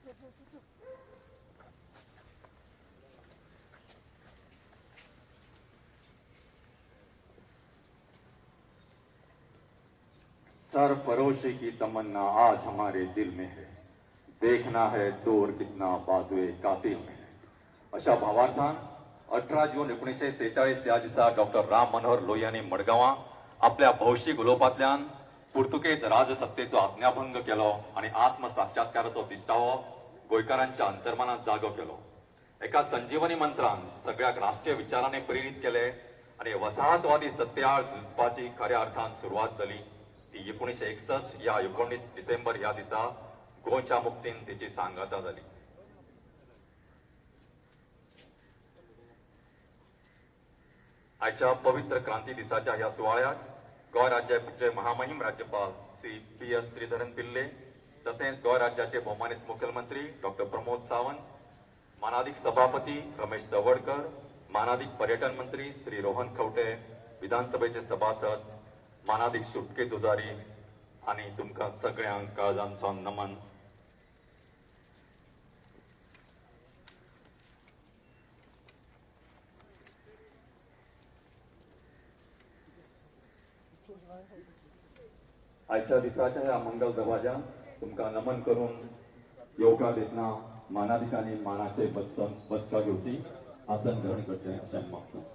Sir फरोशी की तमन्ना आज हमारे दिल में है, देखना है जोर कितना बाजुए कातिल में है. अशा भावार्थान 18 जून 1946 या दिसा डॉक्टर राम मनोहर लोहियांनी मडगांवां आपल्या भौशीक उलोवपांतल्यान पुर्तुगेज राजसत्तेचो आज्ञाभंग केलो आणि आत्मसाक्षात्काराचो दिश्टावो गोंयकारांच्या अंतर्मनात जागो केलो. एका संजीवनी मंत्रान सगळ्याक राष्ट्रीय विचारांनी प्रेरीत केले आणि वसाहतवादी सत्तेआड झुजपाची खऱ्या अर्थान सुरवात जाली. ती 1961 या 19 डिसेंबर ह्या दिसा गोंयच्या मुक्तीन तिची सांगता जाली. आयच्या पवित्र क्रांती दिसाच्या ह्या सुवाळ्याक गोंय राज्याचे महामहिम राज्यपाल श्री PS श्रीधरन पिल्ले तसेच गोंय राज्याचे भौमानीत मुख्यमंत्री डॉक्टर प्रमोद सावंत, मानाधिक सभापती रमेश तवडकर, मानाधिक पर्यटन मंत्री श्री रोहन खवटे, विधानसभेचे सभासद, मानाधिक सुटके झुजारी आणि तुमका सगळ्यांक काळजांचो नमन. आयच्या दिसाच्या ह्या मंगल दबाज्यान तुमका नमन करून योगा देतना मानाधिकांनी मानाचे बसका घेवची आसन ग्रहण करचे अशें मागता.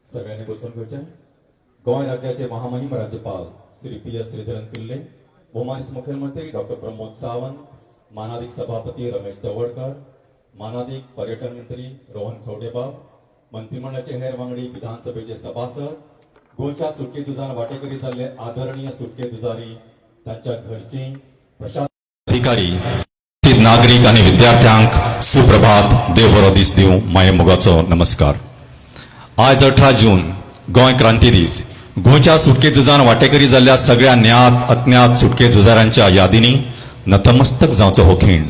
सगळ्यांनी बसून घेवचे. गोंय राज्याचे महामहिम राज्यपाल श्री PS श्रीधरन पिल्ले, भौमानीत मुख्यमंत्री डॉक्टर प्रमोद सावंत, मानाधिक सभापती रमेश तवडकर, मानाधिक पर्यटन मंत्री रोहन खवटेबाब, मंत्रिमंडळाचे हेर वांगडी, विधानसभेचे सभासद, गोंयच्या सुटके झुजान वांटेकरी जाल्ले आदरणीय सुटके झुजारी, तांच्या घरची, प्रशासन अधिकारी, नागरिक आणि विद्यार्थ्यांक सुप्रभात. देव बरो दीस दिवं. माये मोगाचो नमस्कार. आज 18 जून गोंय क्रांती दीस. गोंयच्या सुटके झुजान वांटेकरी जाल्ल्या सगळ्या ज्ञात अज्ञात सुटके झुजारांच्या यादींनी नतमस्तक जावचो हो खीण.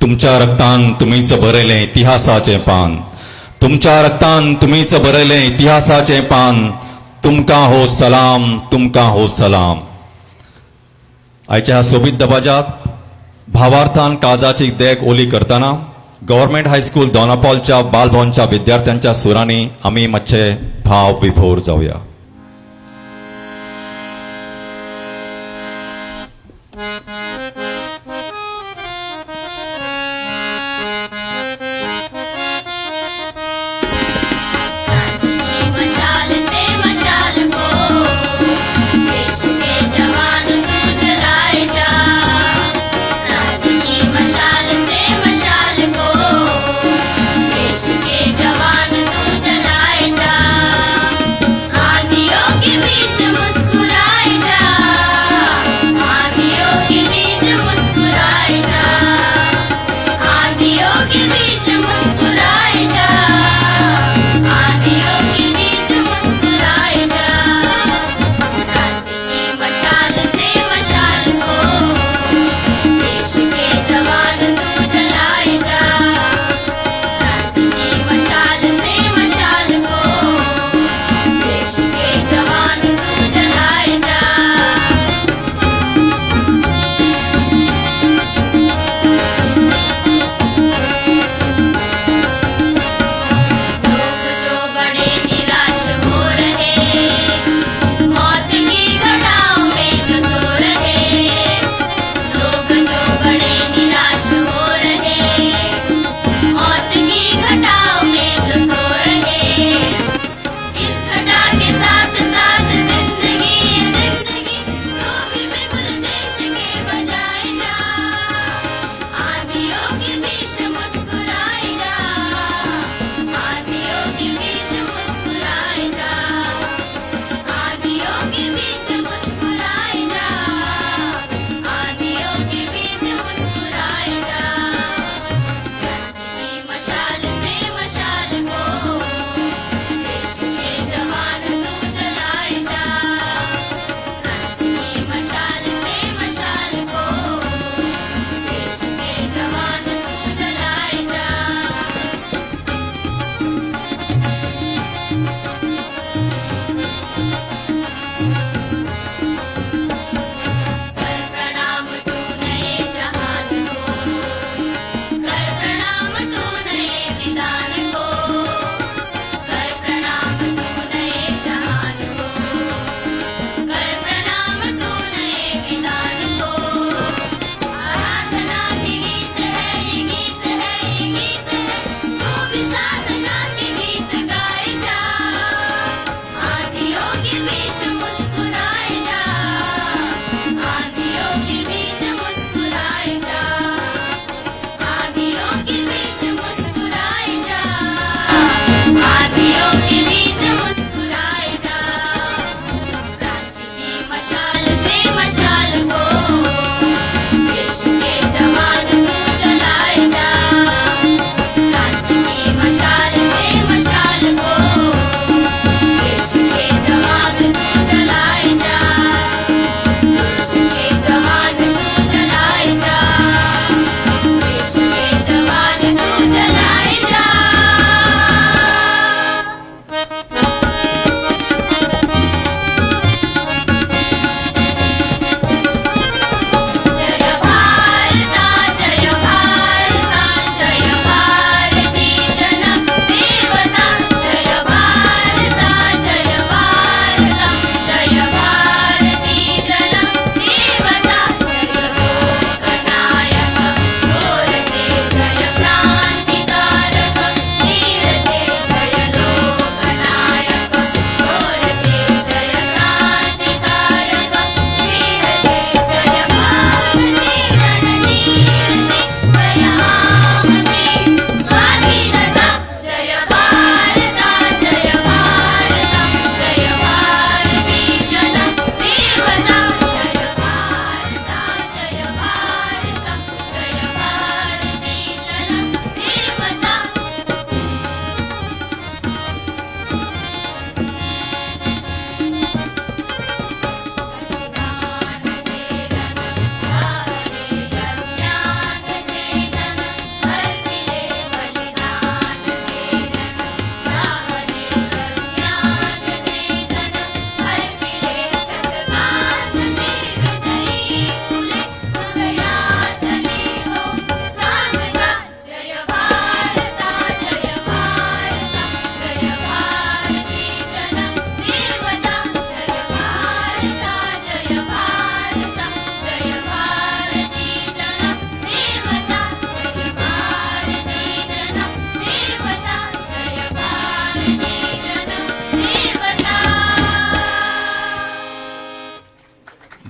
तुमच्या रक्तान तुमीच बरयलें इतिहासाचें पान, तुमच्या रक्तान तुमीच बरयलें इतिहासाचें पान. तुमकां हो सलाम, तुमकां हो सलाम. आयच्या ह्या सोबीत दबाज्यात भावार्थान काळजाची देख ओली करतना गव्हर्नमेंट हायस्कूल दोनापावलच्या बालभवनच्या विद्यार्थ्यांच्या सुरांनी आम्ही मातशे भाव विभोर जाऊया. मुस्कुराए जा, आंधियों के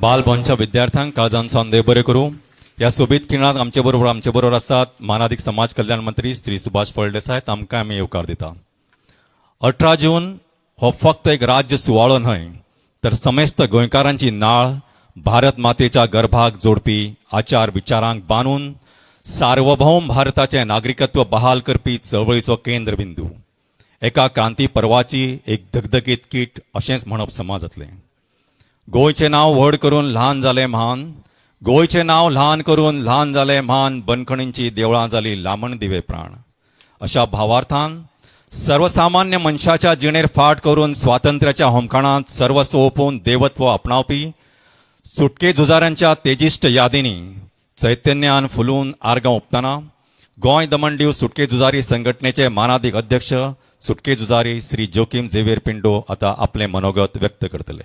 बालभवनच्या विद्यार्थ्यांक काळजान सावन बरे करूं. ह्या सोबीत खिणात आमचे बरोबर आसात मानादिक समाज कल्याण मंत्री श्री सुभाष फळदेसाय. तांकां आमी येवकार दिता. 18 जून हो फक्त एक राज्य सुवाळो न्हय तर समेस्त गोंयकारांची नाळ भारत मातेच्या गर्भाक जोडपी आचार विचारांक बांदून सार्वभौम भारताचे नागरिकत्व बहाल करपी चळवळीचो केंद्रबिंदू. एका क्रांती पर्वाची एक धगधगीत कीट अशेंच म्हणप समाज जातलें. गोंयचें नांव व्हड करून ल्हान जालें म्हान, गोंयचें नांव ल्हान करून ल्हान जालें म्हान, बंदखणींची देवळां जाली लामण दिवे प्राण. अशा भावार्थान सर्वसामान्य मनशाच्या जिणेर फाट करून स्वातंत्र्याच्या होमखाणांत सर्वस्व ओपून देवत्व आपणावपी सुटके झुजाऱ्यांच्या तेजिश्ट यादींनी चैतन्यान फुलून आर्गां ओंपतना गोंय दमन दीव सुटके झुजारी संघटनेचे मानादिक अध्यक्ष सुटके झुजारी श्री जोकीम झेवियर पिंडो आता आपले मनोगत व्यक्त करतले.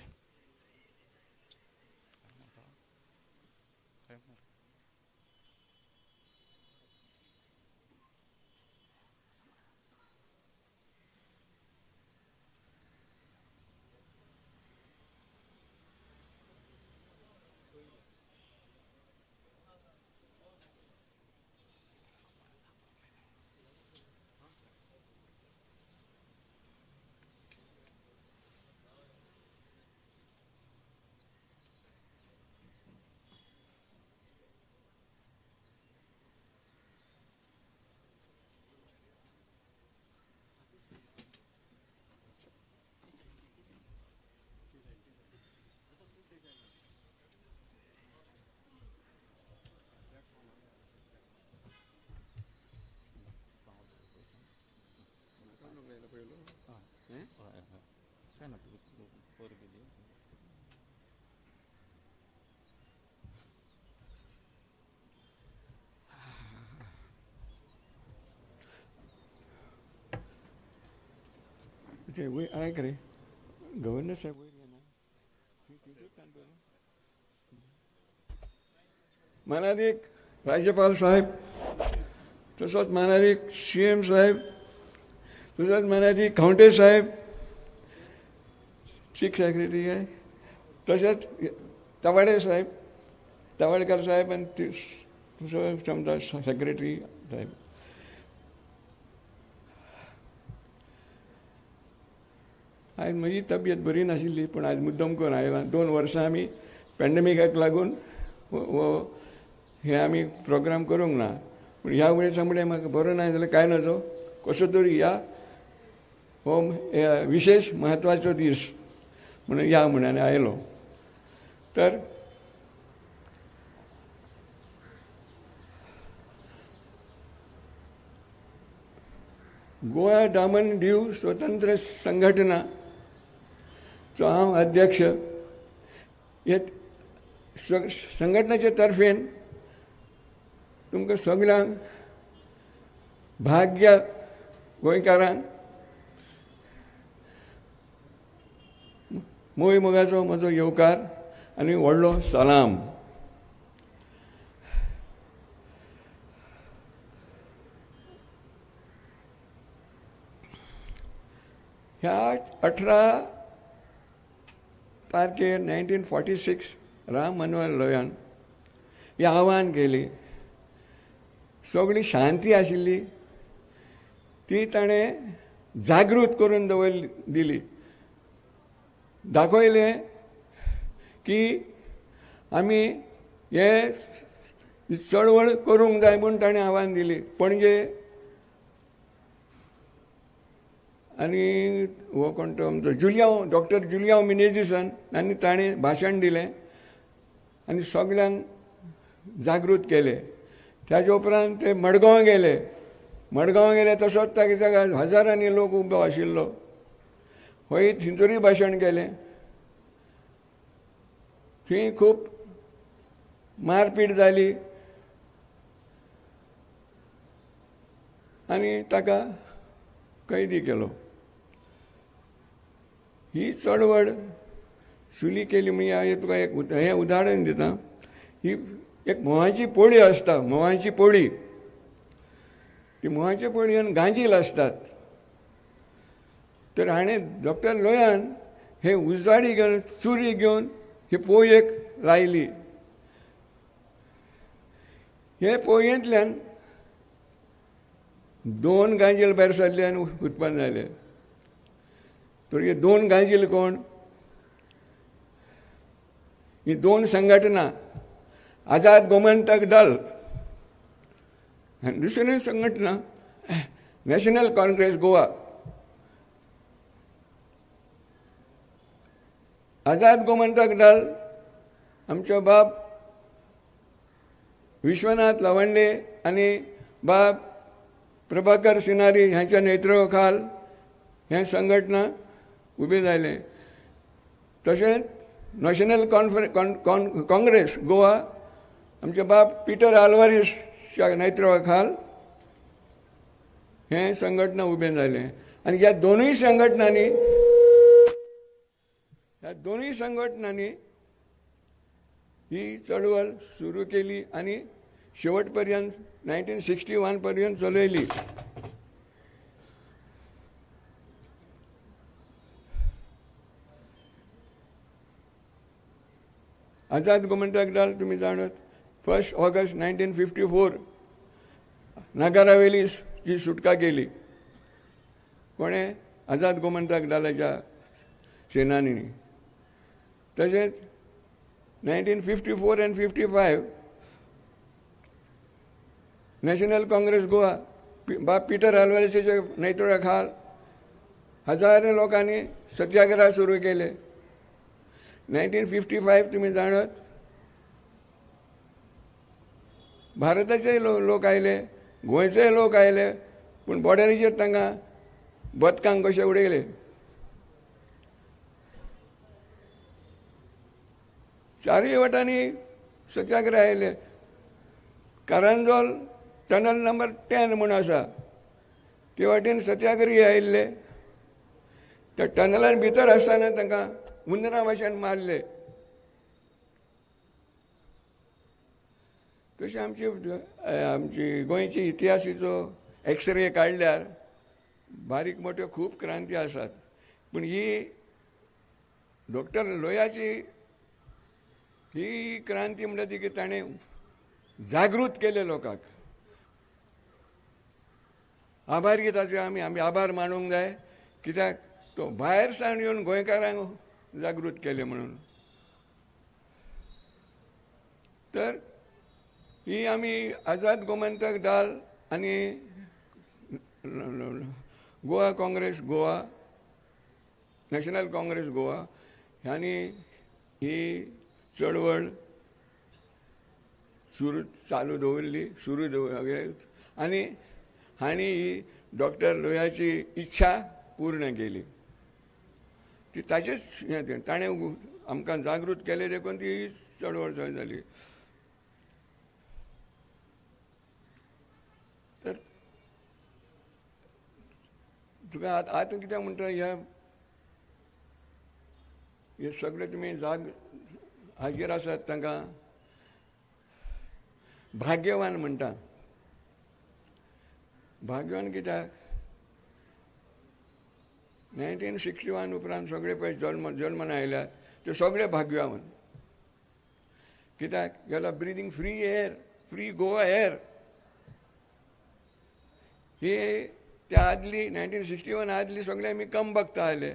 ऐक रे गव्हर्नर साहेब मानादिक राज्यपाल साहेब, तसोच मानादिक CM साहेब, तसोच मानादिक खावटे साहेब, चीफ सेक्रेटरी आहे, तसेच तवाडे साहेब, तवाडकर साहेब आणि समजा सेक्रेटरी साहेब. आज म्हजी तब्येत बरी नाशिल्ली पण आज मुद्दम करून आयलां. 2 वर्सां आमी पॅन्डेमिकाक लागून हे आमी प्रोग्राम करूंक ना. पूण ह्या वेळेस फुडें म्हाका बरो ना जाल्यार कांय नजो कसो तरी या हो विशेष म्हत्वाचो दीस म्हणून या म्हणून आयलो. तर गोवा दमन दीव स्वतंत्र संघटना जो हांव अध्यक्ष, हे संघटनेचे तर्फेन तुमकां सगळ्यांक भाग्य गोंयकारांक मोय मोगाचो म्हजो येवकार आनी व्हडलो सलाम. ह्या 18 तारखेर 1946 राम मनोहर लोहियान हे आव्हान केली. सगळी शांती आशिल्ली ती ताणें जागृत करून दिली. दाखयलें की आमी हे चळवळ करूंक जाय म्हूण ताणें आव्हान दिली. पणजे आनी हो कोण तो आमचो डॉक्टर जुलियांव मिनेझिसन आनी ताणें भाशण दिलें आनी सगळ्यांक जागृत केले. त्याच्या उपरांत ते मडगांव गेले तसोच ताका जाग्यार हजारांनी लोक उबो आशिल्लो. हय थिंचुरी भाशण केलें. थंय खूब मारपीट जाली आनी ताका कैदी केलो. ही चळवळ सुली केली म्हणजे हांवें तुका एक हें उदाहरण दिता. ही एक म्होवाची पोळी आसता, म्होवाची पोळी. ती म्होवाचे पोळयेन गांजील आसतात. तर हाणें डॉक्टर लोहियान हे उजवाडी घेवन चुरी घेवन हे पोळयेक लायली. हे पोयंतल्यान 2 गांजील भायर सरल्यान उत्पन्न जाले. तर हे 2 गांजील कोण? ही 2 संघटना, आझाद गोमंतक दल आनी दुसरी संघटना नॅशनल काँग्रेस गोवा. आझाद गोमंतक दल आमचो बाब विश्वनाथ लवंडे आनी बाब प्रभाकर सिनारी हांच्या नेतृत्वा हे संघटना उबी जाले. तशेंच नॅशनल काँग्रेस गोवा आमचे बाब पीटर आल्वारिसच्या नेतृत्वा हे संघटना उबें जालें. आनी ह्या दोनूय संघटनांनी ही चळवळ सुरू केली आनी शेवट पर्यंत 1961 पर्यंत चलयली. आझाद गोमंतक दल तुम्ही जाणत 1 ऑगस्ट 1954 नागारावेलीची सुटका केली. कोणे? आझाद गोमंतक दलाच्या सेनानींनी. तशेंच 1954 and 55 नॅशनल काँग्रेस गोवा बाब पीटर आल्वारिसच्या नेतृत्वाखाल हजारो लोकांनी सत्याग्रह सुरू केले. 1955 तुम्ही जाणत भारताचे लोक आयले, गोंयचे लोक आयले, पूण बॉर्डरीचेर तांकां बदकांक कशे उडयले. 4 वटांनी सत्याग्रह आयले. कारांजोल टनल नंबर 10 म्हणून आसा ते वाटेन सत्याग्रही आयिल्ले. त्या टनलान भितर आसतना तांकां हुंदरा भाशेन मारले. तशें आमची गोंयची इतिहासाचो एक्सरे काडल्यार बारीक मोठ्यो खूब क्रांती आसात. पूण ही डॉक्टर लोहियाची ही क्रांती म्हणटा ती की ताणें जागृत केले लोकांक. आभारी ताचे आमी आभार मानूंक जाय, कित्याक तो भायर सावन येवन गोंयकारांक जागृत केले म्हणून. तर ही आमी आझाद गोमंतक दल आनी गोवा काँग्रेस गोवा, नॅशनल काँग्रेस गोवा ह्यांनी ही चळवळ चालू दवरली आनी हांणी ही डॉक्टर लोहियाची इच्छा पूर्ण केली. ती ताचेच ताणें आमकां जागृत केले देखून ती चळवळ जाली. तर तुका आतां कितें म्हणटा हे सगळे तुमी हाजेर आसात तांकां भाग्यवान म्हणटा. भाग्यवान कित्याक 1961 उपरांत सगळे पळय जल्मान आयल्यात ते सगळे भाग्यवान. कित्याक गेला breathing free air, free Goa air. हे त्या आदली 1961 आदली सगळे आमी कम बघता आले.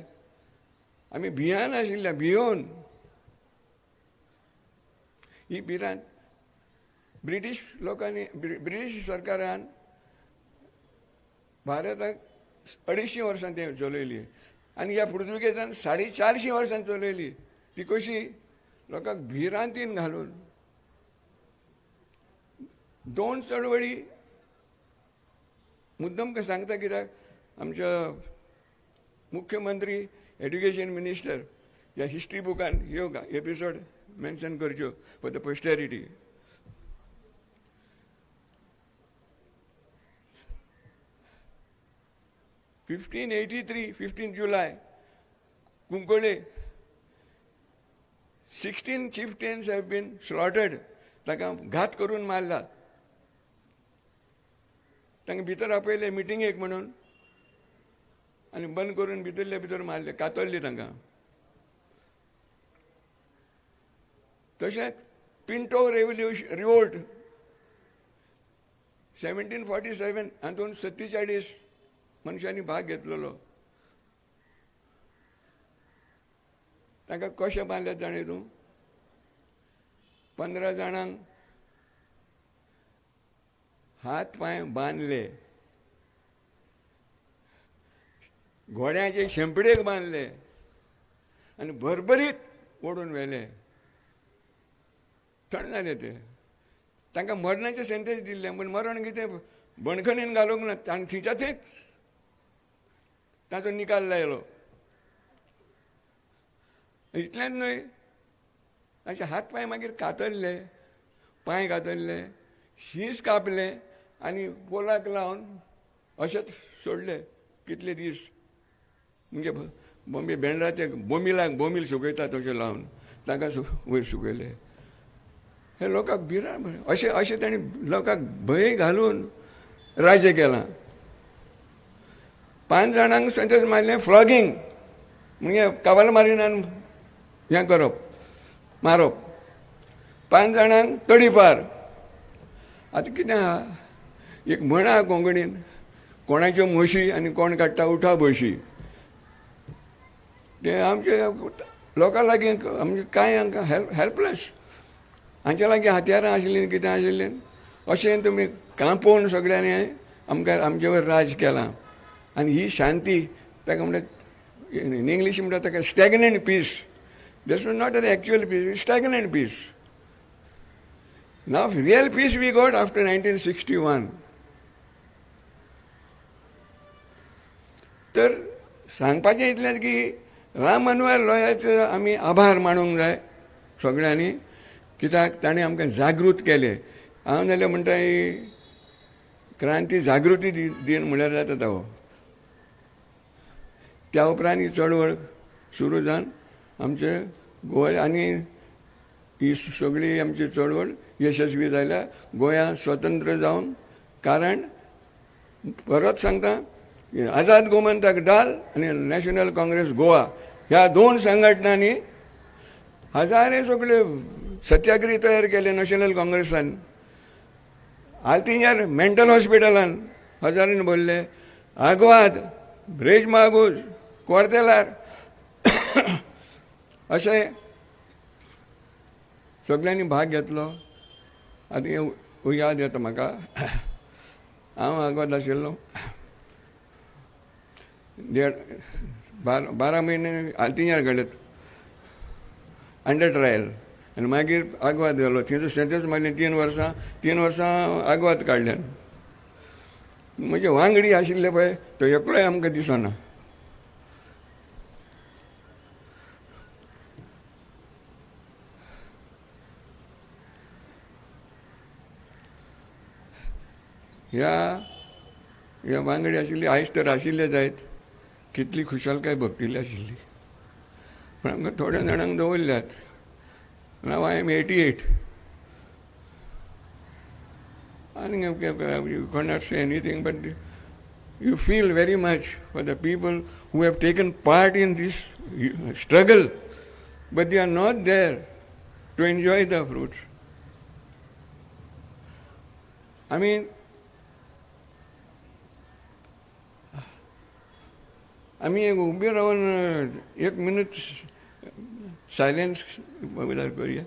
आमी भियान आशिल्ले, भियोन ही भिरांत ब्रिटीश लोकांनी ब्रिटीश सरकारान भारताक 250 वर्सां ते चलयली आनी ह्या पुर्तुगेजान 450 वर्सां चलयली. ती कशी? लोकांक भिरांतीन घालून. 2 चळवळी मुद्दम सांगता कित्याक आमच्या मुख्यमंत्री एड्युकेशन मिनिस्टर ह्या हिस्ट्री बुकान ह्यो एपिसोड मेन्शन करच्यो फॉर द पोस्टेरिटी. (1583) जुलै Cuncolim 16 chieftains have been slaughtered. ताका घात करून मारला. तांकां भितर आपयले मिटिंगेक म्हणून आनी बंद करून भितर मारले, कातरली तांकां. तशेंच पिंटो रिवोल्ट 1747 हातून 47 मनशांनी भाग घेतलेलो. तांकां कशें बांदलें जाणा तूं? 15 जाणांक हात पांय बांदले, घोड्याचे शेंपडेक बांदले आनी भरभरीत ओडून व्हेले. थंड जाले ते. तांकां मरणाचें सेंटेन्स दिल्लें, पूण मरण कितें बंदखणीन घालूंक ना. आनी थंयच्या थंयच ताचो निकाल लायलो. इतलेंच न्हय, अशे हात पांय मागीर कातरले, पांय कातरले, शीस कापले आनी पोलाक लावन अशेंच सोडले कितले दीस. म्हणजे बॉम्बे बँड्राचे बोमील सुकयता तशें लावन तांकां वयर सुकयले. हे लोकांक भिरांत अशें अशें तांणी लोकांक भंय घालून राज्य केलां. 5 जाणांक सेंटेन्स मारलें फ्लॉगींग, म्हणजे काबाल मारिनान हें करप, मारप. 5 जाणांक तडीपार. आतां कितें आहा, एक म्हण आहा कोंकणीन, कोणाच्यो म्हशी आनी कोण काडटा उठा बशी. ते आमचे लोकां लागीं आमचे कांय हांकां हेल्पलेस. हांच्या लागीं हात्यारां आशिल्लीं, कितें आशिल्लें, अशें तुमी कांपोवन सगळ्यांनी आमकां आमचे वयर राज केलां. आनी ही शांती ताका म्हणटा इन इंग्लीश म्हणटा ताका stagnant peace. This was not an actual peace, stagnant peace. Now real peace we got after 1961. तर सांगपाचें इतलेंच की राम मनोहर लोहियाचो आमी आभार मानूंक जाय सगळ्यांनी, कित्याक ताणें आमकां जागृत केलें. हांव जाल्यार म्हणटा ही क्रांती जागृती दिन म्हळ्यार जाता तो. त्या उपरांत ही चळवळ सुरू जावन आमचे गोंय आनी ही सगळी आमची चळवळ यशस्वी जाल्या. गोंया स्वतंत्र जावन, कारण परत सांगता, आझाद गोमंतक डाल आनी नॅशनल काँग्रेस गोवा ह्या 2 संघटनांनी हजारे सगळे सत्याग्रही तयार केले नॅशनल काँग्रेसान. आल्तिंजार मेंटल हॉस्पिटलान हजारांनी भरले. आग्वाद, रेजमागूज, कोर्तेलार अशें सगळ्यांनी भाग घेतलो. आतां याद येता म्हाका, हांव आग्वाद आशिल्लो. 12 म्हयने आल्तिंजार घडत अंडर ट्रायल आनी मागीर आग्वाद गेलो. थंयचो सेंटेन्स मारलें 3 वर्सां आग्वाद काडल्यान. म्हणजे वांगडी आशिल्ले पळय तो एकलोय आमकां दिसना. ह्या वांगडी आशिल्ली आयज तर आशिल्ले जायत, कितली खुशालकाय भक्तिल्ली आशिल्ली, पण आमकां थोड्या जाणांक दवरल्यात. नाव I am 88 and you cannot say anything, but you feel very much for the people who have taken part in this struggle, but they are not there to enjoy the fruits. I mean, आम्ही उभे राहून 1 minute silence विचार करूया.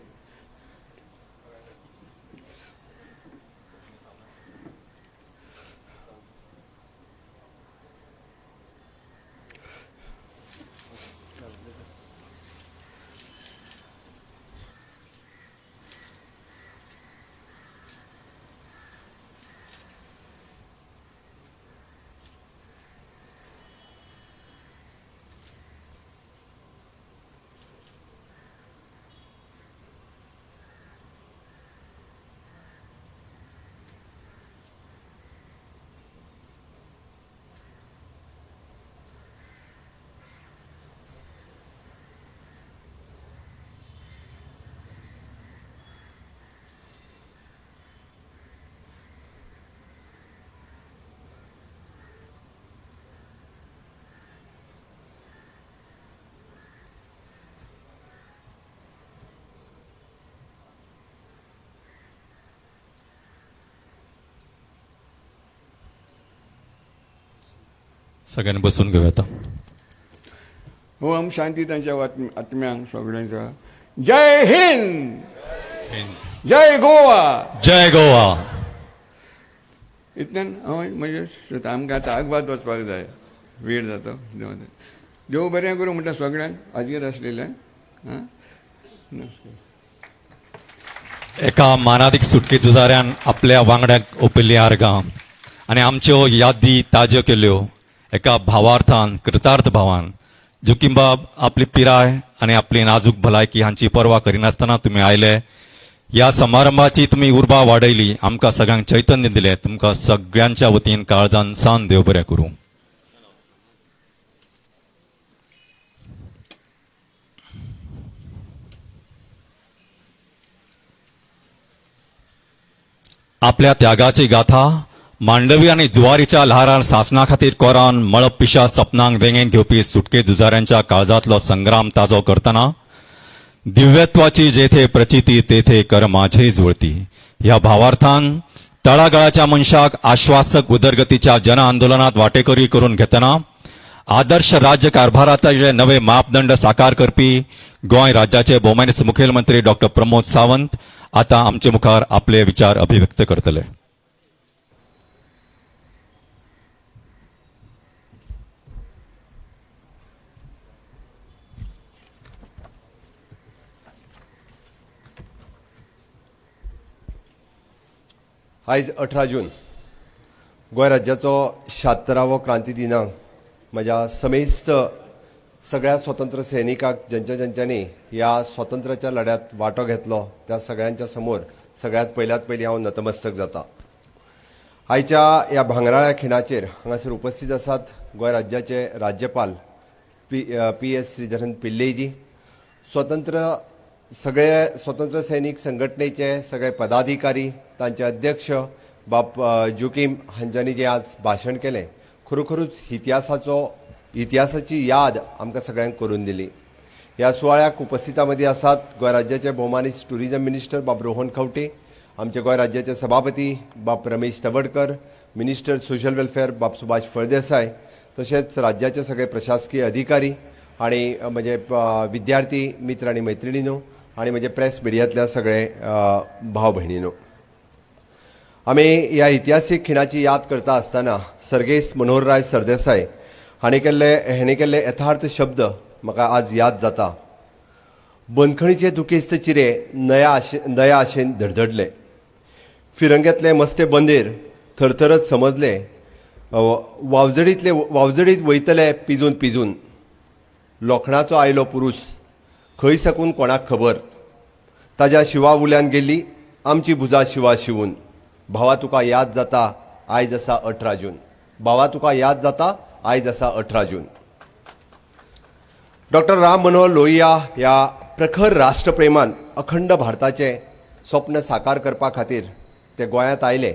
सगळ्यांनी बसून घेऊया आता. ओम शांती त्यांच्या आत्म्यांक सगळ्यांचा. जय हिंद, जय गोवा. जय गोवा. इतल्यान म्हणजे आमकां आतां आगवाद वचपाक जाय, वेळ जातो. देव बरें करूं म्हणटा सगळ्यांक हाजीर आसलेल्यान. एका मानादीक सुटके झुजाऱ्यान आपल्या वांगड्याक ओपिल्ली आर्गां आनी आमच्यो यादी ताज्यो केल्यो एका भावार्थान कृतार्थ भावान. जोखीमबाब आपली पिराय आनी आपली नाजूक भलायकी हांची पर्वा करिनासतना तुमी आयले. ह्या समारंभाची तुमी उर्बा वाडयली, आमकां सगळ्यांक चैतन्य दिलें. तुमकां सगळ्यांच्या वतीन काळजान सान देव बरें करूं. आपल्या त्यागाची गाथा मांडवी आणि जुवारीच्या ल्हारान सासणा खातीर कोरान मळप पिशा सपनांक वेंगेन घेवपी सुटके झुजाऱ्यांच्या काळजांतलो संग्राम ताजो करतना दिव्यत्वाची जेथे प्रचिती तेथे कर माझे जुळती ह्या भावार्थान तळागाळाच्या मनशाक आश्वासक उदरगतीच्या जन आंदोलनात वाटेकरी करून घेतना आदर्श राज्य कारभाराचे नवे मापदंड साकार करपी गोंय राज्याचे भोवमानीस मुखेलमंत्री डॉक्टर प्रमोद सावंत आता आमचे मुखार आपले विचार अभिव्यक्त करतले. आयज 18 जून गोंय राज्याचो 76वो क्रांती दिनांक म्हज्या समेस्त सगळ्या स्वतंत्र सैनिकांक ज्यांच्यांनी ह्या स्वातंत्र्याच्या लढ्यात वांटो घेतलो त्या सगळ्यांच्या समोर सगळ्यात पयली हांव नतमस्तक जाता. आयच्या ह्या भांगराळ्या खिणाचेर हांगासर उपस्थित आसात गोंय राज्याचे राज्यपाल PS श्रीधरन पिल्लयजी, सगळे स्वतंत्र सैनीक संघटनेचे सगळे पदाधिकारी, तांचे अध्यक्ष बाब जोकीम हांच्यांनी जे आज भाशण केलें खरोखरूच इतिहासाची याद आमकां सगळ्यांक करून दिली. ह्या सुवाळ्याक उपस्थिता मदीं आसात गोंय राज्याचे भोवमानीस टुरिजम मिनिस्टर बाब रोहन खंवटे, आमचे गोंय राज्याचे सभापती बाब Ramesh Tawadkar, minister social welfare बाब सुभाष फळदेसाय, तशेंच राज्याचे सगळे प्रशासकीय अधिकारी आणि म्हणजे विद्यार्थी मित्र आणि मैत्रिणींनो आणि म्हणजे प्रेस मिडियांतल्या सगळे भाव भयणींनो, आमी ह्या इतिहासीक खिणाची याद करता आसतना सर्गेस्त मनोहरराय सरदेसाय हांणी केल्ले यथार्थ शब्द म्हाका आज याद जाता. बंदखणीचे दुखेस्त चिरे नया आशेन धडधडले, फिरंगेतले मस्ते बंदेर थरथरत समजले, वावजडीत वयतले पिजून पिजून, लोखणाचो आयलो पुरूस खंय साकून कोणाक खबर, ताज्या शिवा उल्यान गेली आमची भुजां शिवा शिवून, भावा तुका याद जाता आयज आसा 18 जून, भावा तुका याद जाता आयज आसा 18 जून. डॉक्टर राम मनोहर लोहिया ह्या प्रखर राष्ट्रप्रेमान अखंड भारताचे स्वप्न साकार करपा खातीर ते गोंयांत आयले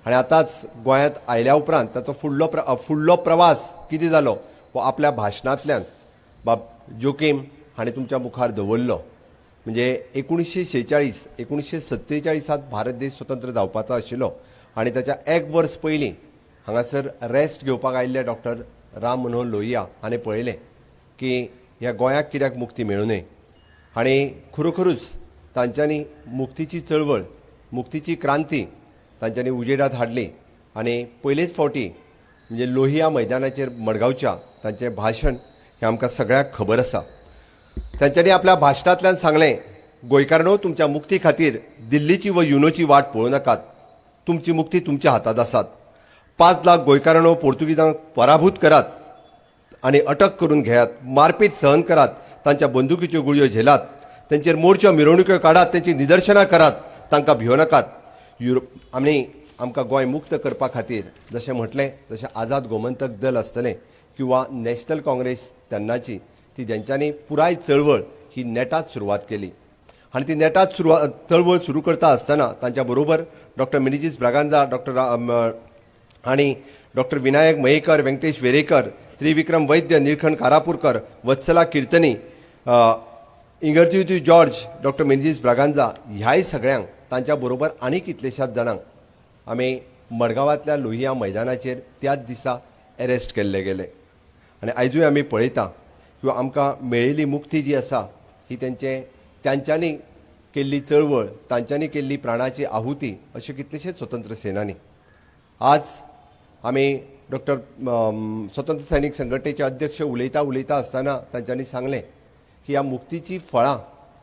आनी आतांच गोंयांत आयल्या उपरांत ताचो फुडलो प्रवास कितें जालो हो आपल्या भाशणांतल्यान बाब जोकीम हांणी तुमच्या मुखार दवरलो. म्हणजे 1947 भारत देश स्वतंत्र जावपाचो आशिल्लो आनी ताच्या एक वर्स पयलीं हांगासर रेस्ट घेवपाक आयिल्ले डॉक्टर राम मनोहर लोहिया हाणें पळयलें की ह्या गोंयाक कित्याक मुक्ती मेळूं नये आनी खरोखरूच तांच्यांनी मुक्तीची चळवळ, मुक्तीची क्रांती तांच्यांनी उजेडांत हाडली. आनी पयलेच फावटी म्हणजे लोहिया मैदानाचेर मडगांवच्या तांचें भाशण हें आमकां सगळ्यांक खबर आसा. तांच्यांनी आपल्या भाशणांतल्यान सांगलें, गोंयकारांनो तुमच्या मुक्ती खातीर दिल्लीची व युनोची वाट पळोवं नाकात, तुमची मुक्ती तुमच्या हातांत आसात. 5 लाख गोंयकारांनो पोर्तुगीजांक पराभूत करात आनी अटक करून घेयात, मारपीट सहन करात, तांच्या बंदुकीच्यो गुळयो झेलात, तांचेर मोर्च्यो मिरवणुक्यो काडात, तांची निदर्शनां करात, तांकां भियो नाकात. आनी आमकां गोंय मुक्त करपा खातीर जशें म्हटलें तशें आझाद गोमंतक दल आसतलें किंवा नॅशनल काँग्रेस तेन्नाची ती जेंच्यांनी पुराय चळवळ ही नेटात सुरवात केली आनी ती नेटात चळवळ सुरू करता आसतना तांच्या बरोबर डॉक्टर मिनेझीस ब्रागांझा आणि डॉक्टर विनायक मयेकर, व्यंकटेश वेरेकर, त्रिविक्रम वैद्य, निळखंड कारापूरकर, वत्सला कीर्तनी, इंगर्त्युती जॉर्ज, डॉक्टर मिनेझीस ब्रागांझा ह्याय सगळ्यांक तांच्या बरोबर आनी कितलेशाच जाणांक आमी मडगांवांतल्या लोहिया मैदानाचेर त्याच दिसा अरेस्ट केल्ले गेले आनी आयजूय आमी पळयता किंवा आमकां मेळिल्ली मुक्ती जी आसा ही त्यांच्यांनी केल्ली चळवळ, तांच्यांनी केल्ली प्राणाची आहुती अशे कितलेशेच स्वतंत्र सेनानी. आज आमी डॉक्टर स्वतंत्र सैनीक संघटनेचे अध्यक्ष उलयता आसतना तांच्यांनी सांगलें की ह्या मुक्तीची फळां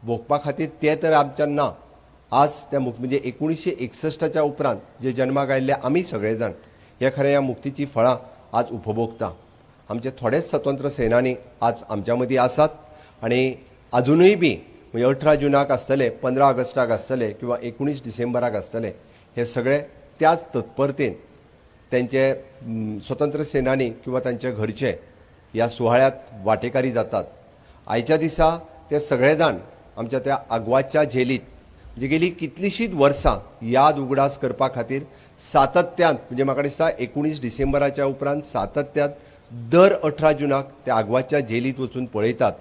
भोगपा खातीर ते तर आमच्यान ना. आज त्या म्हणजे 1961च्या उपरांत जे जन्माक आयिल्ले आमी सगळे जाण हे खरें ह्या मुक्तीची फळां आज उपभोगता. आमचे थोडेच स्वतंत्र सेनानी आज आमच्या मदीं आसात आनी अजुनूय बी म्हणजे 18 जूनाक आसतले, 15 ऑगस्टाक आसतले किंवा 19 डिसेंबराक आसतले, हे सगळे त्याच तत्परतेन त्यांचे स्वतंत्र सेनानी किंवा तांचे घरचे ह्या सुवाळ्यात वांटेकारी जातात. आयच्या दिसा ते सगळे जाण आमच्या त्या आग्वादच्या जेलीत म्हणजे गेली कितलीशींच वर्सां याद उगडास करपा खातीर सातत्यान म्हणजे म्हाका दिसता 19 डिसेंबराच्या उपरांत सातत्यान दर 18 जूनाक त्या आग्वादच्या जेलीत वचून पळयतात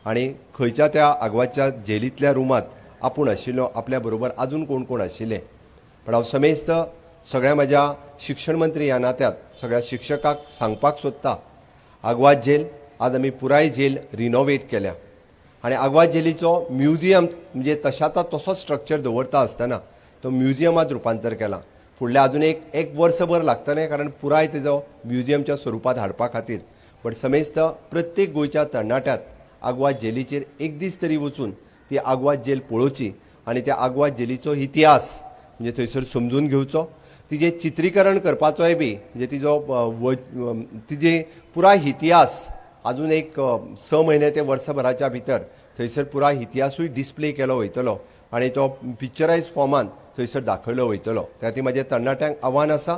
आनी खंयच्या त्या आग्वादच्या जेलींतल्या रुमांत आपूण आशिल्लो, आपल्या बरोबर आजून कोण कोण आशिल्ले. पण हांव समेस्त सगळ्या म्हज्या शिक्षण मंत्री ह्या नात्यात सगळ्या शिक्षकाक सांगपाक सोदता, आग्वाद जेल आज आमी पुराय जेल रिनोवेट केल्या आनी आग्वाद जेलीचो म्युजियम म्हणजे तशाचा तसोच स्ट्रक्चर दवरता आसतना तो म्युजियमांत रुपांतर केला. फुडले आजून एक वर्सभर लागतलें कारण पुराय तेजो म्युजियमच्या स्वरुपांत हाडपा खातीर. पण समेस्त प्रत्येक गोंयच्या तरणाट्यात आग्वाद जेलीचेर एक दीस तरी वचून ती आग्वाद जेल पळोवची आनी त्या आग्वाद जेलीचो इतिहास म्हणजे थंयसर समजून घेवचो, तिजें चित्रीकरण करपाचोय बी म्हणजे तिजे पुराय इतिहास अजून एक 6 म्हयने ते वर्सभराच्या भितर थंयसर पुराय इतिहासूय डिस्प्ले केलो वयतलो आनी तो पिक्चरायज फॉर्मान थंयसर दाखयलो वयतलो. त्या खातीर म्हाजें तरणाट्यांक आव्हान आसा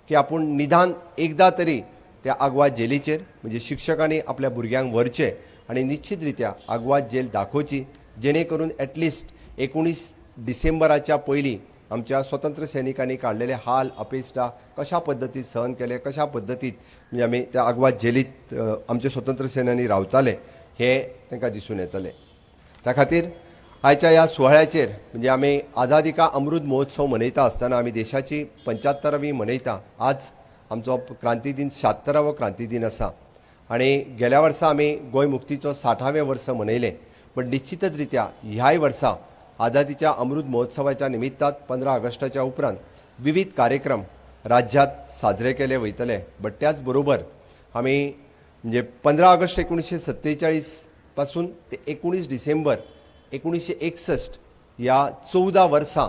की आपूण निदान एकदां तरी त्या आग्वाद जेलीचेर म्हणजे शिक्षकांनी आपल्या भुरग्यांक व्हरचें आनी निश्चित रित्या आग्वाद जेल दाखोवची जेणे करून एटलिस्ट 19 डिसेंबराच्या पयलीं आमच्या स्वतंत्र सैनिकांनी काडलेले हाल अपेक्षा कशा पद्दतीन सहन केले, कशा पद्दतीन म्हणजे आमी त्या आग्वाद जेलीत आमचे स्वतंत्र सेनानी रावताले हे तांकां दिसून येतले. त्या खातीर आयच्या ह्या सुवाळ्याचेर म्हणजे आमी आझादी का अमृत महोत्सव मनयता आसतना आमी देशाची 75वी मनयता. आज आमचो क्रांती दिन 76वो क्रांती दिन आसा आनी गेल्या वर्सा आमी गोंय मुक्तीचो 60वें वर्स मनयलें. पण निश्चितच रित्या ह्याय वर्सा आझादीच्या अमृत महोत्सवाच्या निमित्तान 15 ऑगस्टाच्या उपरांत विविध कार्यक्रम राज्यात साजरे केले वयतले. बट त्याच बरोबर आमी म्हणजे 15 ऑगस्ट 1947 पासून ते 19 डिसेंबर 1961 ह्या 14 वर्सां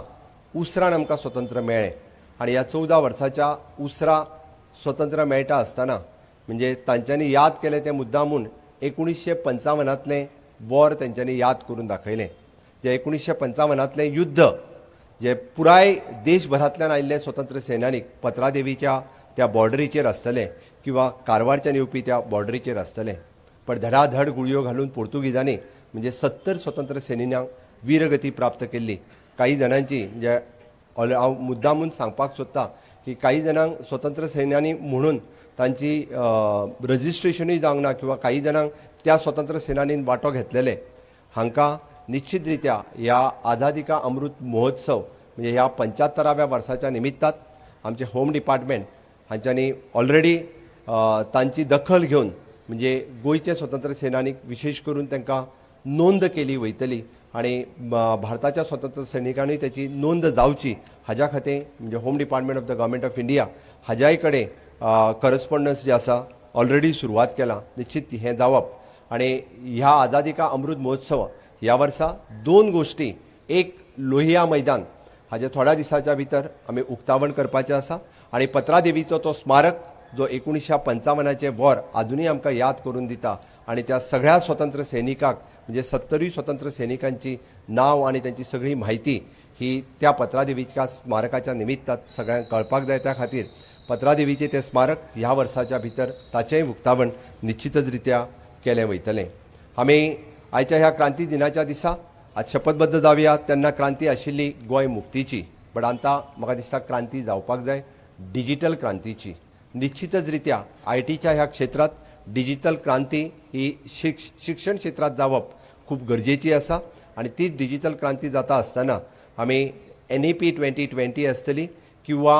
उसरान आमकां स्वतंत्र मेळ्ळें आनी ह्या 14 वर्साच्या उसरा स्वतंत्र मेळटा आसतना म्हणजे तांच्यांनी याद केले ते मुद्दामून 1955तलें वॉर तेंच्यांनी याद करून दाखयलें. जे 1955तलें युद्ध जे पुराय देशभरांतल्यान आयिल्ले स्वतंत्र सैनानीक पत्रादेवीच्या त्या बॉर्डरीचेर आसतले किंवा कारवारच्यान येवपी त्या बॉर्डरीचेर आसतले. पण धडाधड गुळयो घालून पोर्तुगीजांनी म्हणजे 70 स्वतंत्र सैनिकांक वीरगती प्राप्त केल्ली. काही जाणांची म्हणजे हांव मुद्दामून सांगपाक सोदता की काही जाणांक स्वतंत्र सैन्यानी म्हणून तांची रजिस्ट्रेशनूय जावंक ना किंवा काही जाणांक त्या स्वतंत्र सेनानीन वांटो घेतलेले. हांकां निश्चित रित्या ह्या आझादी का अमृत महोत्सव म्हणजे ह्या 75व्या वर्साच्या निमित्तान आमचे होम डिपार्टमेंट हांच्यांनी ऑलरेडी तांची दखल घेवन म्हणजे गोंयचे स्वतंत्र सेनानीक विशेष करून तांकां नोंद केली वयतली आनी भारताच्या स्वतंत्र सैनिकांनी त्याची नोंद जावची हाज्या खातीर म्हणजे home department of the government of India हाज्याय कडेन करस्पॉन्डन्स जे आसा ऑलरेडी सुरवात केला. निश्चित हें जावप आनी ह्या आझादी का अमृत महोत्सव ह्या वर्सा 2 गोश्टी, एक लोहिया मैदान हाजे थोड्या दिसाच्या भितर आमी उक्तावण करपाचें आसा आनी पत्रादेवीचो तो स्मारक जो 1955चे वॉर आजुनूय आमकां याद करून दिता आनी त्या सगळ्या स्वतंत्र सैनिकांक म्हणजे 70 स्वतंत्र सैनिकांची नांव आनी त्यांची सगळी म्हायती ही त्या पत्रादेवीच्या स्मारकाच्या निमित्तान सगळ्यांक कळपाक जाय. त्या खातीर पत्रादेवीचे ते स्मारक ह्या वर्साच्या भितर ताचेंय उक्तावण निश्चितच रित्या केलें वयतलें. आमी आयच्या ह्या क्रांती दिनाच्या दिसा आज शपथबद्ध जावया तेन्ना क्रांती आशिल्ली गोंय मुक्तीची. बट आतां म्हाका दिसता क्रांती जावपाक जाय डिजिटल क्रांतीची. निश्चितच रित्या आयटीच्या ह्या क्षेत्रात डिजिटल क्रांती ही शिक्षण क्षेत्रात जावप खूप गरजेची आसा आनी तीच डिजिटल क्रांती जाता आसतना आमी NEP 2020 आसतली किंवा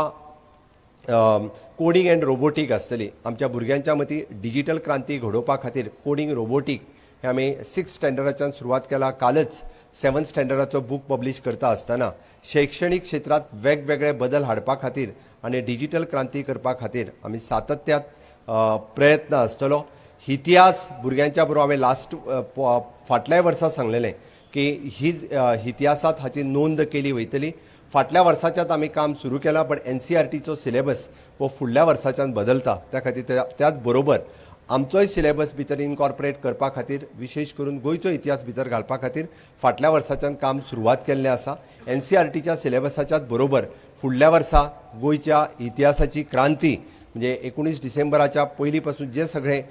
कोडिंग एंड रोबोटीक आसतली. आमच्या भुरग्यांच्या मतीं डिजिटल क्रांती घडोवपा खातीर कोडिंग रोबोटीक हे आमी 6th स्टँडर्डाच्यान सुरवात केला. कालच 7th स्टँडर्डाचो बूक पब्लीश करता आसतना शैक्षणीक क्षेत्रांत वेगवेगळे बदल हाडपा खातीर आनी डिजिटल क्रांती करपा खातीर आमी सातत्यात प्रयत्न आसतलो. इतिहास भुरग्यांच्या बरोबर हांवें लास्ट फाटल्या वर्सा सांगलेलें की ही इतिहासांत हाची नोंद केली वयतली. फाटल्या वर्साच्यात आमी काम सुरू केलां, पण NCERTचो सिलेबस हो फुडल्या वर्साच्यान बदलता. त्या खातीर त्याच बरोबर आमचोय सिलेबस भितर इनकॉर्पोरेट करपा खातीर, विशेश करून गोंयचो इतिहास भितर घालपा खातीर फाटल्या वर्साच्यान काम सुरवात केल्लें आसा. NCERTच्या सिलेबसाच्याच बरोबर फुडल्या वर्सा गोंयच्या इतिहासाची क्रांती म्हणजे 19 डिसेंबराच्या पयलीं पासून जे सगळे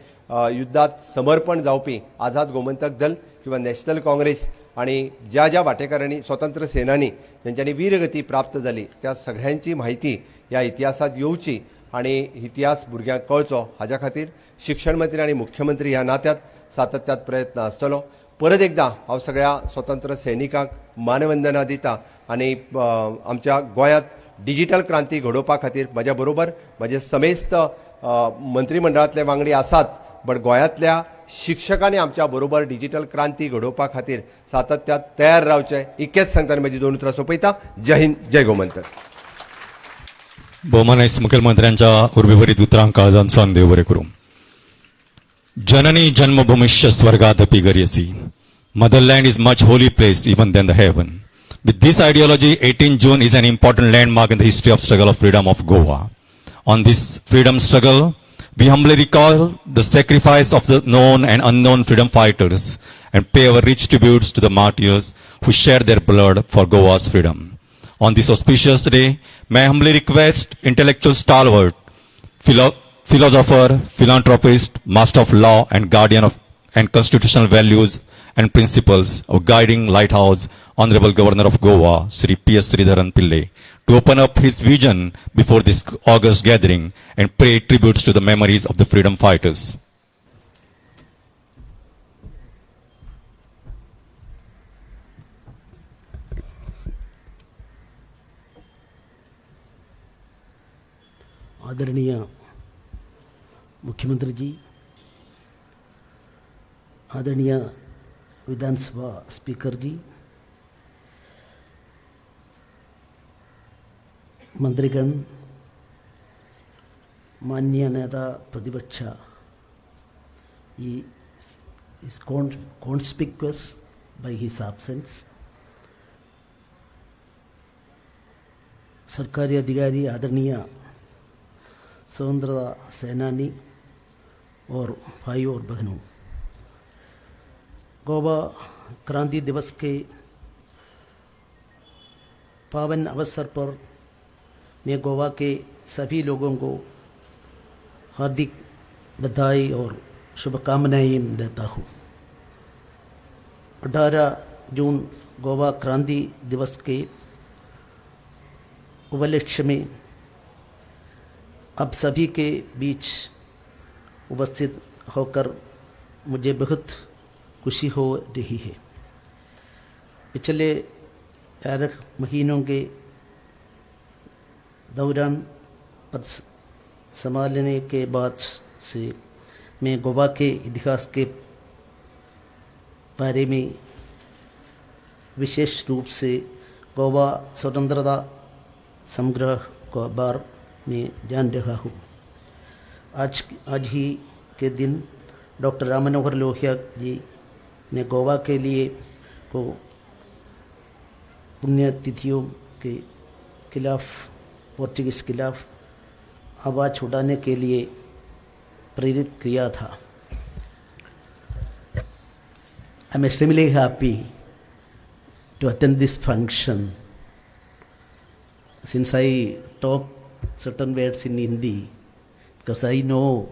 युद्धात समर्पण जावपी आझाद गोमंतक दल किंवा नॅशनल काँग्रेस आणि ज्या ज्या वांटेकारांनी स्वतंत्र सेनानी ज्यांच्यानी वीरगती प्राप्त जाली त्या सगळ्यांची माहिती ह्या इतिहासात येवची आणि इतिहास भुरग्यांक कळचो हाच्या खातीर शिक्षण मंत्री आणि मुख्यमंत्री ह्या नात्यात सातत्यात प्रयत्न आसतलो. परत एकदा हांव सगळ्या स्वतंत्र सैनिकांक मानवंदना दिता आणि आमच्या गोंयांत डिजिटल क्रांती घडोवपा खातीर म्हाज्या बरोबर म्हाजे समेस्त मंत्रिमंडळांतले वांगडी आसात, बट गोंयांतल्या शिक्षकांनी आमच्या बरोबर डिजिटल क्रांती घडोवपा खातीर सातत्यात तयार रावचे इतकेच सांगताना म्हजी 2 उतरां सोंपयता. जय हिंद, जय गोमंतक. भौमानस मुखेलमंत्र्यांच्या उर्बीभरीत उतरांक काळजांचो देव बरें करूं. जननी जन्मभूमिश्च स्वर्गादपि गर्यसि. Motherland is much holy place even than the heaven. With this ideology, 18 June is an important landmark in the history of struggle of freedom of Goa. On this freedom struggle, we humbly recall the sacrifice of the known and unknown freedom fighters and pay our rich tributes to the martyrs who shared their blood for Goa's freedom. On this auspicious day, may I humbly request intellectual stalwart, philosopher, philanthropist, master of law and guardian of and constitutional values and principles of guiding lighthouse, Honorable Governor of Goa, Sri 𝘋𝙧𝙀𝙀 to open up his vision before this August gathering and pay tributes to the memories of the freedom fighters. आदरणीय मुख्यमंत्री जी, आदरणीय विधानसभा speaker जी, मंत्रीगण, माननीय नेता प्रतिपक्ष, is conspicuous by his absence. सरकारी अधिकारी, आदरणीय स्वतंत्रता सेनानी और भाइयों और बहनों, गोवा क्रांति दिवस के पावन अवसर पर मैं गोवा के सभी लोगों को हार्दिक बधाई और शुभकामनाएं देता हूँ. 18 जून गोवा क्रांति दिवस के उपलक्ष्य में अब सभी के बीच उपस्थित होकर मुझे बहुत खुशी हो रही है. पिछले 11 महीनों के दौरान पद संभालने के बाद से मैं गोवा के इतिहास के बारे में विशेष रूप से गोवा स्वतंत्रता संग्रह को बार में जान रहा हूँ. आज ही के दिन डॉक्टर राम मनोहर लोहिया जी ने गोवा के लिए को पुण्यतिथियों के खिलाफ, पोर्चुगीज़ खिलाफ आवाज़ उठाने के लिए प्रेरित किया था. I am extremely happy to attend this function, since I talk certain words in Hindi, because I know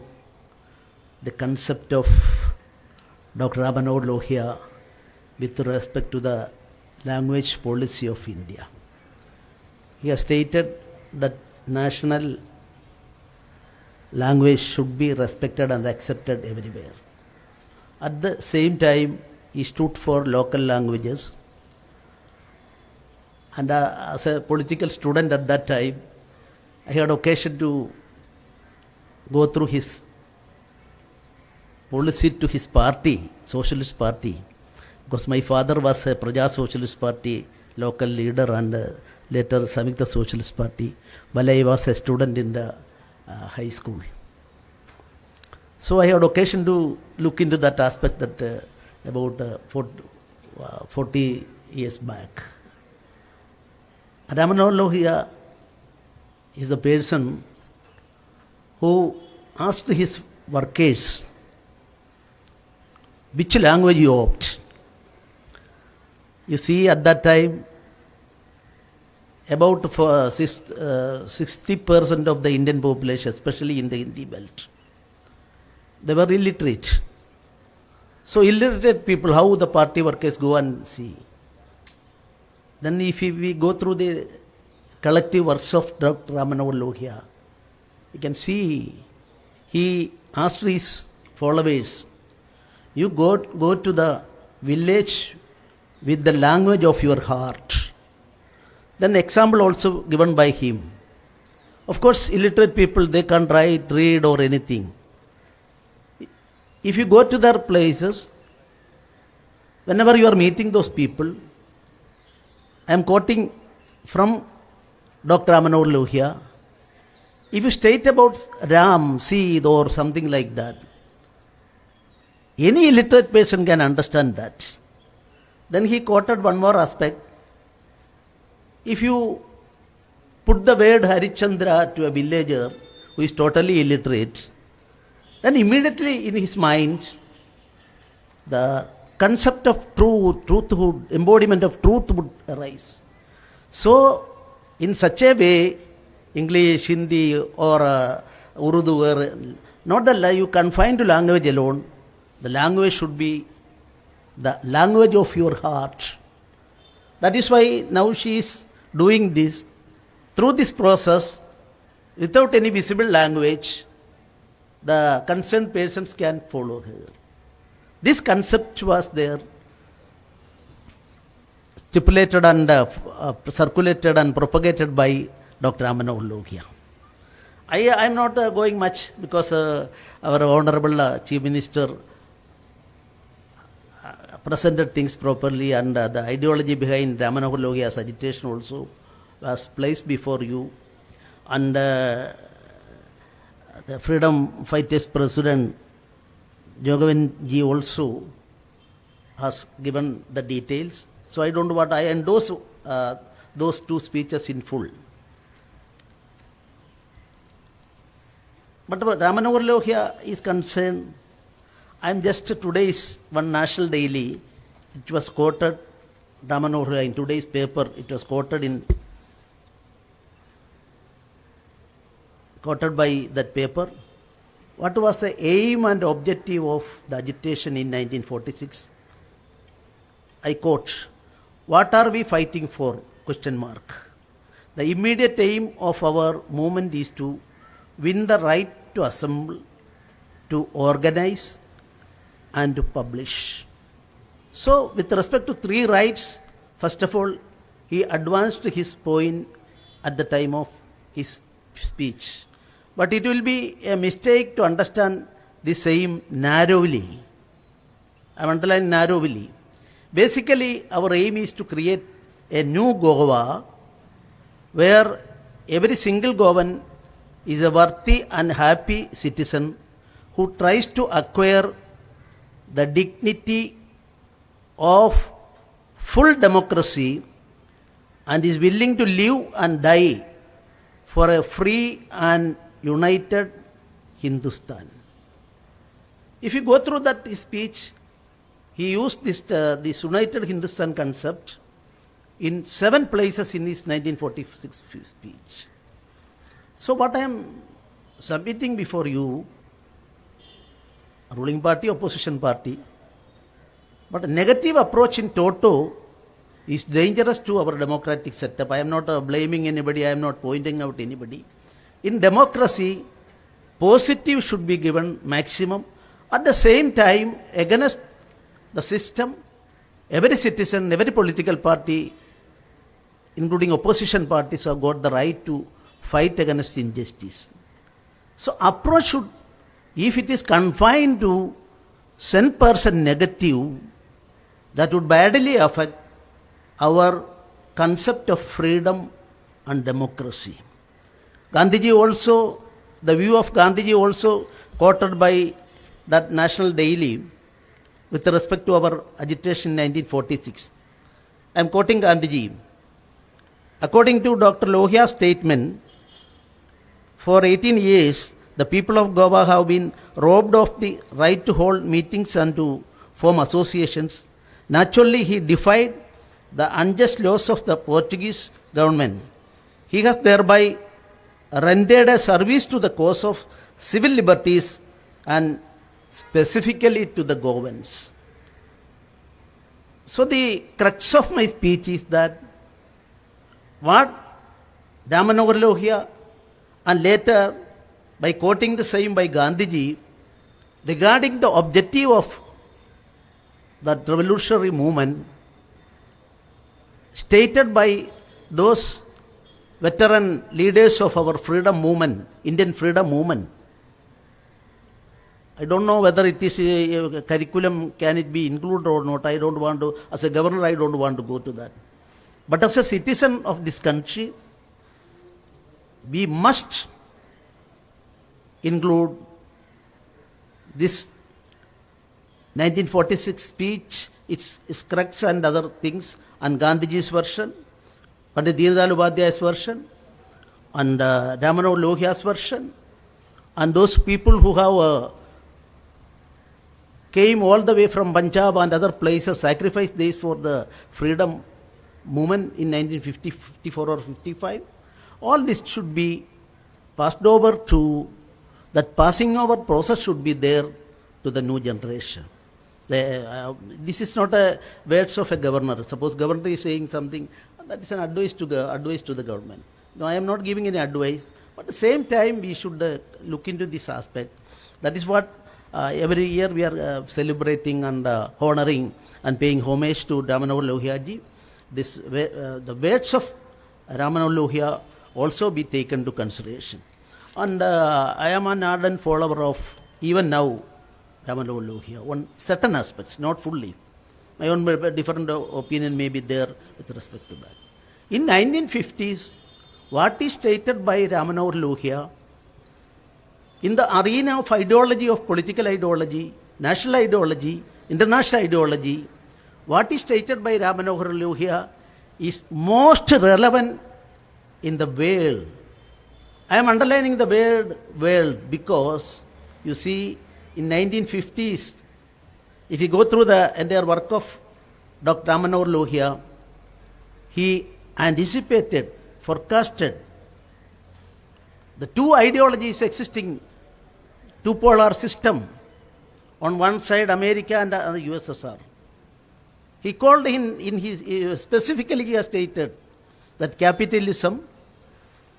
the concept of Dr. Ram Manohar Lohia with respect to the language policy of India. He has stated that national language should be respected and accepted everywhere. At the same time, he stood for local languages. And as a political student at that time, I had occasion to go through his policy to his party, Socialist Party, because my father was a Praja Socialist Party local leader and later Samyukta Socialist Party while I was a student in the high school. So I had occasion to look into that aspect that about 40 years back. Ram Manohar Lohia is the person who asked his workers which language you opt. You see, at that time, about 60% of the Indian population, especially in the Hindi belt, they were illiterate. So illiterate people, how the party workers go and see. Then if we go through the collective works of Dr. Ram Manohar Lohia, you can see he asked his followers, you go to the village with the language of your heart. Then example also given by him. Of course, illiterate people, they can't write, read or anything. If you go to their places, whenever you are meeting those people, I am quoting from Dr. Ram Manohar Lohia. If you state about Ram, Seed or something like that, any illiterate person can understand that. Then he quoted one more aspect. If you put the word Harichandra to a villager who is totally illiterate, then immediately in his mind, the concept of truthhood, embodiment of truth would arise. So, in such a way, English, Hindi or Urdu, or not that you confine to language alone, the language should be the language of your heart. That is why now she is doing this. Through this process, without any visible language, the concerned persons can follow her. This concept was there, stipulated and circulated and propagated by Dr. Ram Manohar Lohia. I am not going much because our Honorable Chief Minister presented things properly and the ideology behind Ram Manohar Lohia's agitation also was placed before you. And the Freedom Fighters President Jogavin also has given the details. So I don't want, I endorse those two speeches in full. But Ram Manohar Lohia is concerned, I am just today's one national daily, it was quoted, Ram Manohar Lohia in today's paper, it was quoted by that paper. What was the aim and objective of the agitation in 1946? I quote, what are we fighting for? Question mark. The immediate aim of our movement is to win the right to assemble, to organize and to publish. So with respect to three rights, first of all, he advanced his point at the time of his speech. But it will be a mistake to understand this aim narrowly. I am underlining narrowly. Basically, our aim is to create a new Goa where every single Goan is a worthy and happy citizen who tries to acquire the dignity of full democracy and is willing to live and die for a free and united Hindustan. If you go through that speech, he used this united Hindustan concept in 7 places in his 1946 speech. So what I am submitting before you, ruling party, opposition party, but a negative approach in toto is dangerous to our democratic setup. I am not blaming anybody, I am not pointing out anybody. In democracy, positive should be given maximum. At the same time, against the system, every citizen, every political party, including opposition parties, have got the right to fight against injustice. So approach should, if it is confined to send person negative, that would badly affect our concept of freedom and democracy. Gandhiji also, the view of Gandhiji also quoted by that National Daily with respect to our agitation in 1946. I am quoting Gandhiji. According to Dr. Lohia's statement, for 18 years, the people of Goa have been robbed of the right to hold meetings and to form associations. Naturally, he defied the unjust laws of the Portuguese government. He has thereby rendered a service to the cause of civil liberties and specifically to the Goans. So the crux of my speech is that what Ramanohar Lohia and later by quoting the same by Gandhiji regarding the objective of that revolutionary movement stated by those veteran leaders of our freedom movement, Indian freedom movement. I don't know whether it is a curriculum, can it be included or not. I don't want to, as a governor, I don't want to go to that. But as a citizen of this country, we must include this 1946 speech, its crux and other things, and Gandhiji's version, Pandit Deendayal Upadhyaya's version, and Ramanohar Lohia's version, and those people who have came all the way from Punjab and other places, sacrificed this for the freedom movement in 1950, 54 or 55. All this should be passed over to, that passing over process should be there to the new generation. This is not a words of a governor. Suppose governor is saying something, that is an advice to the government. No, I am not giving any advice, but at the same time we should look into this aspect. That is what every year we are celebrating and honoring and paying homage to Ramanohar Lohia ji. The words of Ramanohar Lohia also be taken to consideration. And I am an ardent follower of, even now, Ramanohar Lohia, on certain aspects, not fully. My own different opinion may be there with respect to that. In 1950s, what is stated by Ramanohar Lohia in the arena of ideology, of political ideology, national ideology, international ideology, what is stated by Ramanohar Lohia is most relevant in the world. I am underlining the word world because, you see, in 1950s, if you go through the entire work of Dr. Ramanohar Lohia, he anticipated, forecasted the two ideologies existing, two-polar system, on one side America and the USSR. He called in his, specifically he has stated that capitalism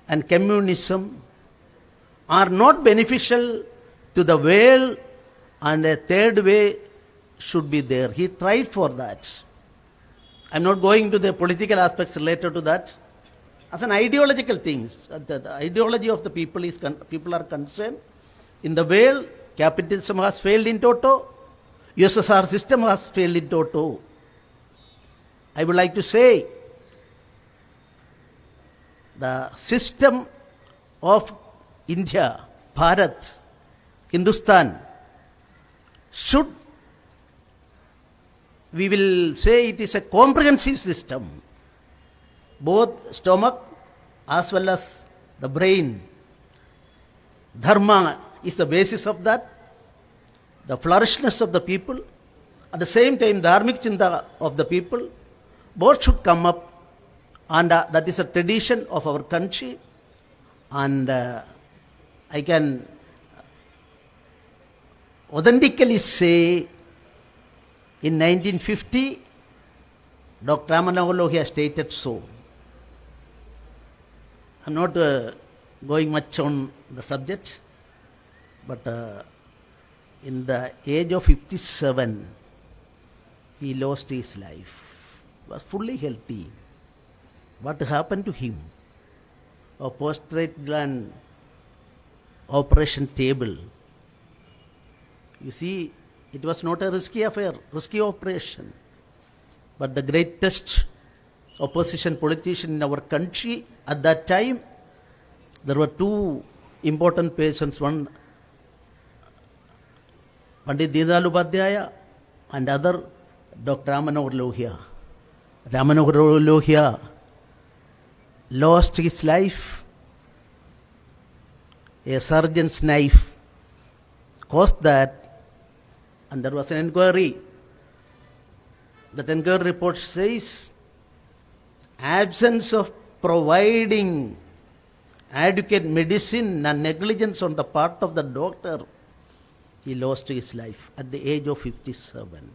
and communism are not beneficial to the world and a third way should be there. He tried for that. I am not going to the political aspects related to that. As an ideological thing, the ideology of the people is people are concerned. In the world, capitalism has failed in toto. USSR system has failed in toto. I would like to say the system of India, Bharat, Hindustan should, we will say it is a comprehensive system, both stomach as well as the brain. Dharma is the basis of that, the flourishness of the people, at the same time dharmic chinta of the people, both should come up, and that is a tradition of our country. And I can authentically say in 1950, Dr. Ramanohar Lohia stated so. I am not going much on the subject, but in the age of 57, he lost his life. He was fully healthy. What happened to him? or prostate gland operation table. You see, it was not a risky affair, risky operation. But the greatest opposition politician in our country at that time, there were two important persons, one Pandit Deen Upadhyaya and other Dr. Ram Manohar Lohia. Ram Manohar Lohia lost his life. A surgeon's knife caused that, and there was an inquiry. That inquiry report says absence of providing adequate medicine and negligence on the part of the doctor, he lost his life at the age of 57.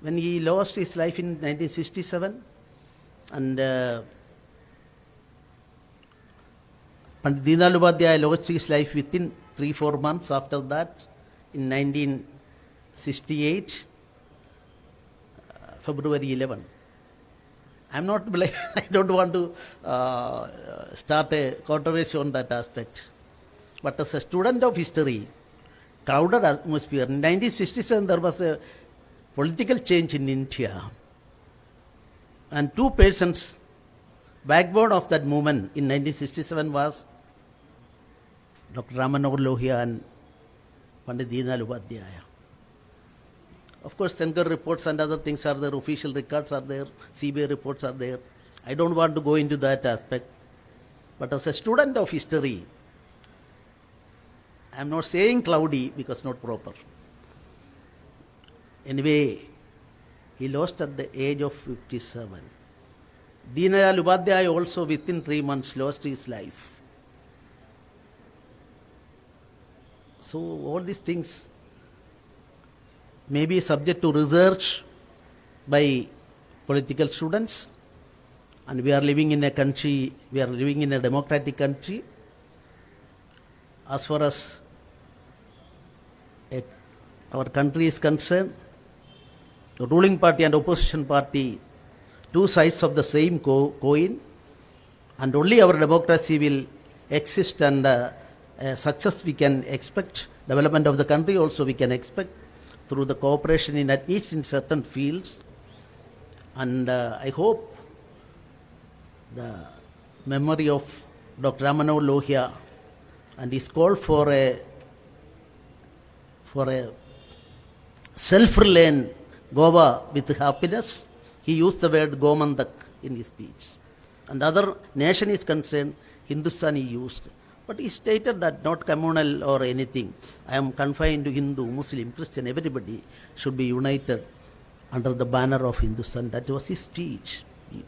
When he lost his life in 1967, and Pandit Deen Upadhyaya lost his life within 3-4 months after that, in 1968, February 11. I don't want to start a controversy on that aspect. But as a student of history, crowded atmosphere, in 1967 there was a political change in India. And two persons, backbone of that movement in 1967 was Dr. Ram Manohar Lohia and Pandit Deen Upadhyaya. Of course, Shankar reports and other things are there, official records are there, CBI reports are there. I don't want to go into that aspect. But as a student of history, I am not saying cloudy because not proper. Anyway, he lost at the age of 57. Deen Upadhyaya also within 3 months lost his life. So all these things may be subject to research by political students, and we are living in a country, we are living in a democratic country. As far as our country is concerned, the ruling party and opposition party, two sides of the same coin, and only our democracy will exist, and success we can expect, development of the country also we can expect through the cooperation in at least in certain fields. And I hope the memory of Dr. Ram Manohar Lohia and his call for a self-reliant Goa with happiness, he used the word Gomandak in his speech. And the other nation is concerned, Hindustan he used. But he stated that not communal or anything. I am confined to Hindu, Muslim, Christian, everybody should be united under the banner of Hindustan. That was his speech.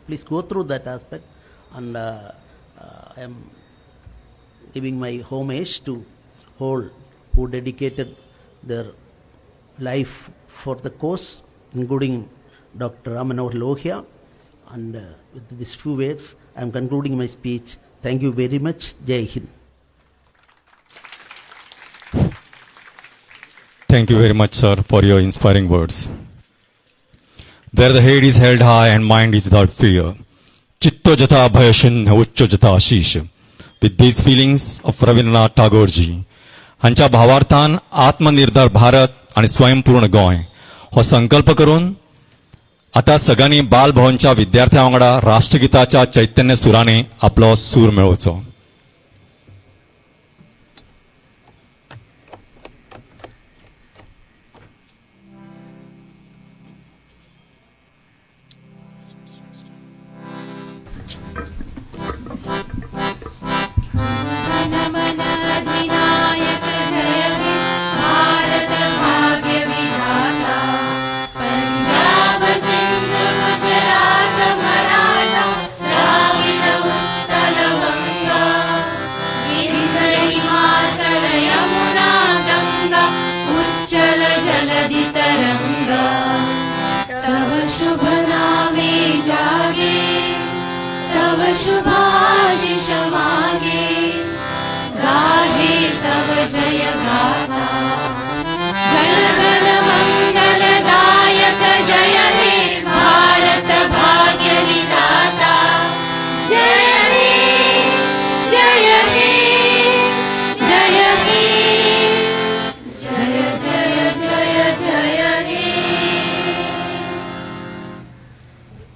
Please go through that aspect. And I am giving my homage to all who dedicated their life for the cause, including Dr. Ram Manohar Lohia. And with these few words, I am concluding my speech. Thank you very much. Jai Hind. Thank you very much, sir, for your inspiring words. Where the head is held high and mind is without fear. Chitto jata bhayashin uchcho jata ashish. With these feelings of Rabindranath Tagore ji, ह्यांच्या भावार्थान आत्मनिर्भर भारत आणि स्वयंपूर्ण गोंय हो संकल्प करून आता सगळ्यांनी बालभवनच्या विद्यार्थ्यां वांगडा राष्ट्रगीताच्या चैतन्य सुराने आपलो सूर मेळोवचो. पंजाब सिंध गुजरात मराठा द्राविड उत्कल गंगा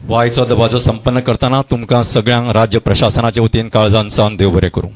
हो आयचो दबाजो संपन्न करतना तुमकां सगळ्यांक राज्य प्रशासनाचे वतीन काळजांसान देव बरें करूं.